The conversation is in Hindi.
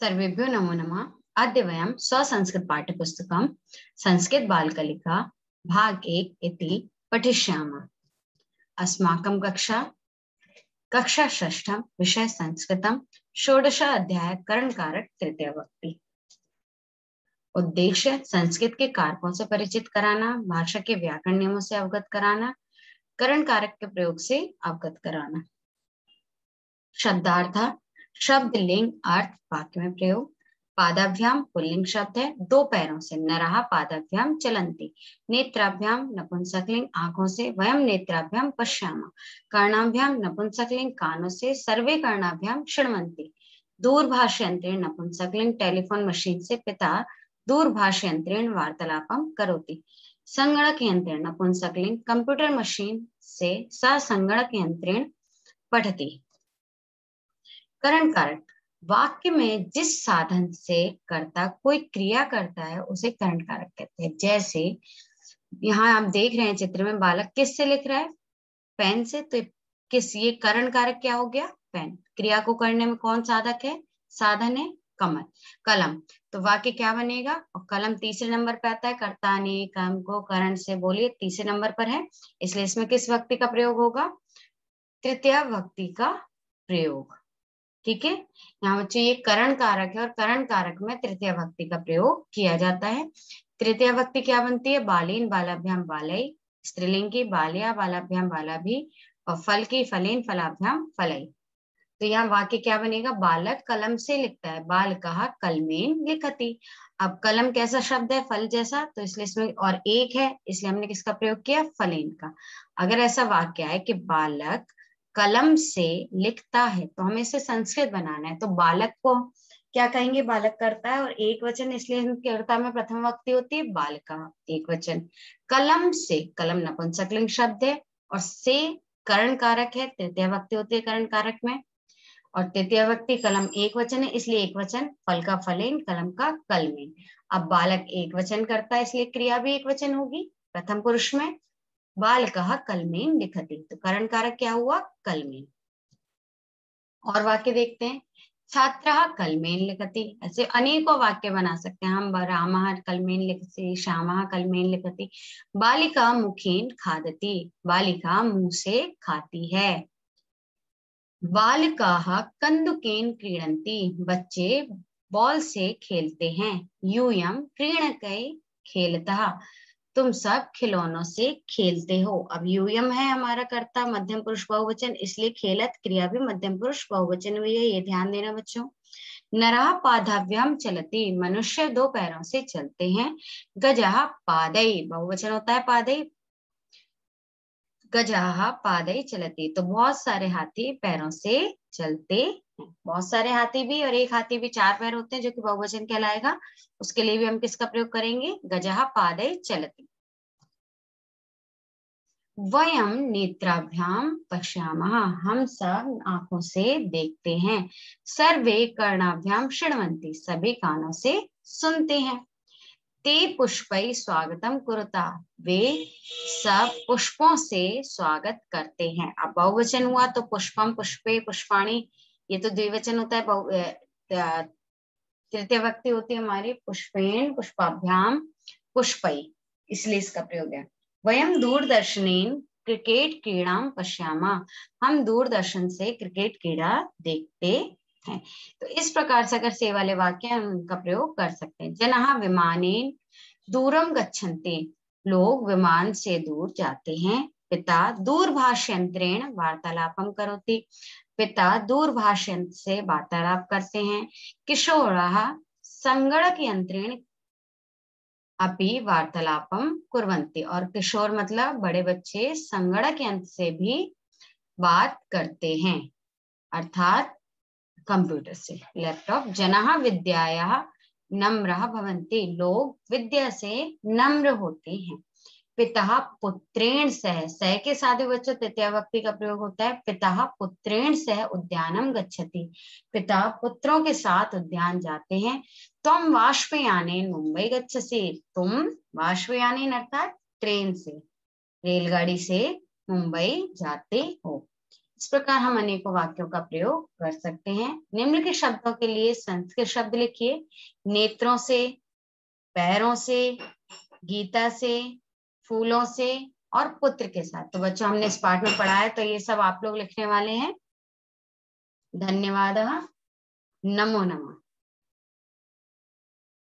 सर्वेभ्यो नमो नमः। अद्य वयं स्वसंस्कृतपाठ्यपुस्तकं संस्कृतबालकलिका भाग 1 इति पठिष्यामः। अस्माकं कक्षा षष्ठं विषय संस्कृतं षोडश अध्याय करणकारक तृतीय विभक्ति। उद्देश्य संस्कृत के कारकों से परिचित कराना, भाषा के व्याकरण नियमों से अवगत कराना, करण कारक के प्रयोग से अवगत कराना। शब्दार्थ, शब्द, लिंग, अर्थ, वाक्य में प्रयोग। पादाभ्याम पुल्लिंग शब्द है, दो पैरों से। नरः पादाभ्याम चलन्ति। नेत्राभ्याम नपुंसकलिंग आंखों से। वयम नेत्राभ्याम पश्यामः। कर्णाभ्याम नपुंसकलिंग कानों से। सर्वे कर्णाभ्याम शृण्वन्ति। दूरभाषयंत्रेण नपुंसकलिंग टेलीफोन मशीन से। पिता दूरभाषयंत्रेण वार्तालापं करोति। संगणक यंत्रेण नपुंसकलिंग कंप्यूटर मशीन से। सः संगणक यंत्रेण पठति। करण कारक, वाक्य में जिस साधन से कर्ता कोई क्रिया करता है उसे करण कारक कहते हैं। जैसे यहाँ आप देख रहे हैं चित्र में, बालक किससे लिख रहा है? पेन से। तो ये करण कारक क्या हो गया? पेन। क्रिया को करने में कौन साधक है? साधन है कलम। तो वाक्य क्या बनेगा? और कलम तीसरे नंबर पे आता है। कर्ता ने कलम को करण से, बोलिए, तीसरे नंबर पर है, इसलिए इसमें किस विभक्ति का प्रयोग होगा? तृतीया विभक्ति का प्रयोग। ठीक है, यहाँ बच्चे ये करण कारक है और करण कारक में तृतीया विभक्ति का प्रयोग किया जाता है। तृतीया विभक्ति क्या बनती है? बालीन बालाभ्याम बालई, स्त्रीलिंग की बाल्या बालाभ्याम बालाभी, और फल की फलेन फलाभ्याम फलई। तो यहाँ वाक्य क्या बनेगा? बालक कलम से लिखता है। बालकः कलमेन लिखति। अब कलम कैसा शब्द है? फल जैसा, तो इसलिए इसमें और एक है, इसलिए हमने किसका प्रयोग किया? फलेन का। अगर ऐसा वाक्य है कि बालक कलम से लिखता है तो हमें इसे संस्कृत बनाना है, तो बालक को क्या कहेंगे? बालक करता है और एक वचन, इसलिए कर्ता में प्रथम विभक्ति होती है बालिका, एक वचन। कलम से, कलम नपुंसकलिंग शब्द है और से करण कारक है, तृतीया विभक्ति होती है करण कारक में। और तृतीया विभक्ति कलम एक वचन है, इसलिए एक वचन। फल का फलेन, कलम का कलमेन। अब बालक एक वचन करता है, इसलिए क्रिया भी एक वचन होगी प्रथम पुरुष में। बालकः कलमेन लिखति, तो करण कारक क्या हुआ? कलमेन। और वाक्य देखते हैं। छात्रः कलमेन लिखति। ऐसे अनेकों वाक्य बना सकते हैं हम। रामः कलमेन लिखति, श्यामः कलमेन लिखति। बालिका मुखेन खादति, बालिका मुंह से खाती है। बालिकाः कंदुकेन क्रीडन्ति, बच्चे बॉल से खेलते हैं। यूयं क्रीडकै खेलतः, तुम सब खिलौनों से खेलते हो। अब यूयम है हमारा कर्ता, मध्यम पुरुष बहुवचन, इसलिए खेलत क्रिया भी मध्यम पुरुष बहुवचन हुई है, ये ध्यान देना बच्चों। नरः पादाभ्याम चलति, मनुष्य दो पैरों से चलते हैं। गजः पादै, बहुवचन होता है पादै। गजः पादै चलति, तो बहुत सारे हाथी पैरों से चलते हैं। बहुत सारे हाथी भी, और एक हाथी भी चार पैर होते हैं, जो कि बहुवचन कहलाएगा। उसके लिए भी हम किसका प्रयोग करेंगे? गजः पादै चलति। वयम नेत्राभ्याम पश्यामः, हम सब आंखों से देखते हैं। सर्वे कर्णाभ्याम शृण्वन्ति, सभी कानों से सुनते हैं। ते पुष्पै स्वागतम कुरुता, वे सब पुष्पों से स्वागत करते हैं। अब बहुवचन हुआ तो पुष्पम, पुष्पे, पुष्पाणि, ये तो द्विवचन होता है। तृतीय विभक्ति होती है हमारी पुष्पेण, पुष्पाभ्याम, पुष्पै, इसलिए इसका प्रयोग है। वयम दूरदर्शनेन क्रिकेट क्रीड़ाम पश्यामः, हम दूरदर्शन से क्रिकेट क्रीड़ा देखते हैं। तो इस प्रकार से अगर से वाले वाक्य हम उनका प्रयोग कर सकते हैं। जनः विमानेन दूरम गच्छन्ति, लोग विमान से दूर जाते हैं। पिता दूरभाषयंत्रेण वार्तालापम करोति, पिता दूरभाष यंत्र से वार्तालाप करते हैं। किशोरः संगणक यंत्रेण अपि वार्तालापम कुर्वन्ति, और किशोर मतलब बड़े बच्चे संगणक यंत्र से भी बात करते हैं, अर्थात कंप्यूटर से, लैपटॉप। जनः विद्यायाः नम्रः भवन्ति, लोग विद्या से नम्र होते हैं। पिता पुत्रेण सह, सह के साथ बच्चों तृतीया विभक्ति का प्रयोग होता है। पिता पुत्रेण सह उद्यानम गच्छति, पिता पुत्रों के साथ उद्यान जाते हैं। तुम बाष्पयानेन मुंबई गच्छसि, तुम बाष्पयानेन अर्थात ट्रेन से, रेलगाड़ी से मुंबई जाते हो। इस प्रकार हम अनेकों वाक्यों का प्रयोग कर सकते हैं। निम्नलिखित शब्दों के लिए संस्कृत शब्द लिखिए। नेत्रों से, पैरों से, गीता से, फूलों से और पुत्र के साथ। तो बच्चों हमने इस पाठ में पढ़ा है, तो ये सब आप लोग लिखने वाले हैं। धन्यवाद। नमो नमः।